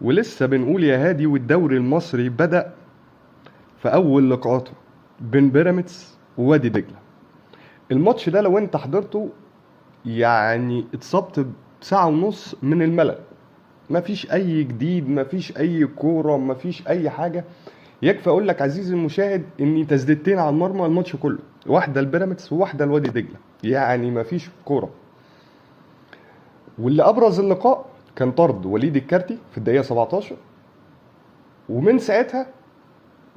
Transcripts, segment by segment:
ولسه بنقول يا هادي، والدوري المصري بدأ في أول لقاءاته بين بيراميدز ووادي دجلة. الماتش ده لو انت حضرته يعني اتصبت بساعة ونص من الملل. مفيش أي جديد، مفيش أي كورة، مفيش أي حاجة. يكفي أقول لك عزيزي المشاهد إني تسديدتين على المرمى الماتش كله، واحدة لبيراميدز وواحدة لوادي دجلة، يعني مفيش كورة. واللي أبرز اللقاء كان طرد وليد الكارتي في الدقيقة 17، ومن ساعتها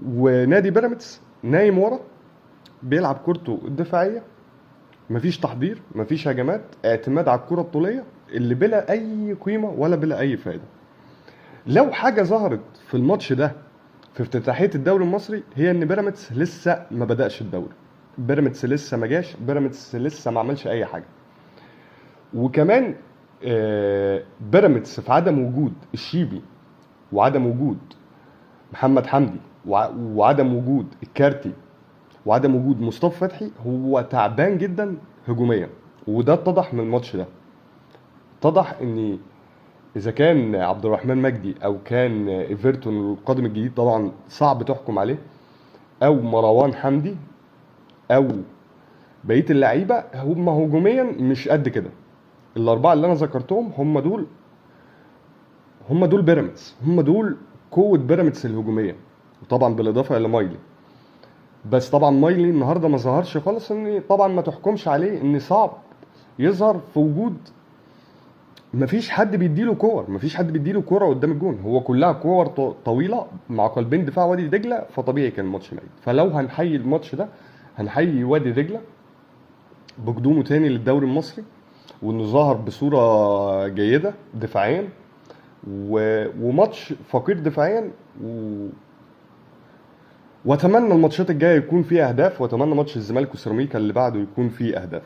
ونادي بيراميدز نايم ورا، بيلعب كورته الدفاعيه، مفيش تحضير، مفيش هجمات، اعتماد على الكره الطوليه اللي بلا اي قيمه ولا بلا اي فائده. لو حاجه ظهرت في الماتش ده في افتتاحيه الدوري المصري هي ان بيراميدز لسه ما بداش الدوري، بيراميدز لسه ما جاش، بيراميدز لسه ما عملش اي حاجه. وكمان بيراميدز في عدم وجود الشيبي، وعدم وجود محمد حمدي، وعدم وجود الكارتي، وعدم وجود مصطفى فتحي، هو تعبان جدا هجوميا. وده اتضح من الماتش ده. اتضح ان اذا كان عبد الرحمن مجدي او كان ايفرتون القادم الجديد، طبعا صعب تحكم عليه، او مروان حمدي، او بقيه اللعيبه، هم هجوميا مش قد كده. الاربعه اللي انا ذكرتهم هم دول بيراميدز، هم دول قوه بيراميدز الهجوميه، وطبعا بالاضافه الى مايلي. بس طبعا مايلي النهارده ما ظهرش خالص، ان طبعا ما تحكمش عليه، ان صعب يظهر في وجود مفيش حد بيديله كور، مفيش حد بيديله كوره قدام الجون، هو كلها كور طويله مع قلبين دفاع وادي دجله، فطبيعي كان الماتش ميت. فلو هنحيي الماتش ده هنحيي وادي دجله بقدومه تاني للدوري المصري، وانه ظهر بصوره جيده دفاعيا، وماتش فقير دفاعيا، واتمنى الماتشات الجايه يكون فيها اهداف، واتمنى ماتش الزمالك وسيراميكا اللي بعده يكون فيه اهداف.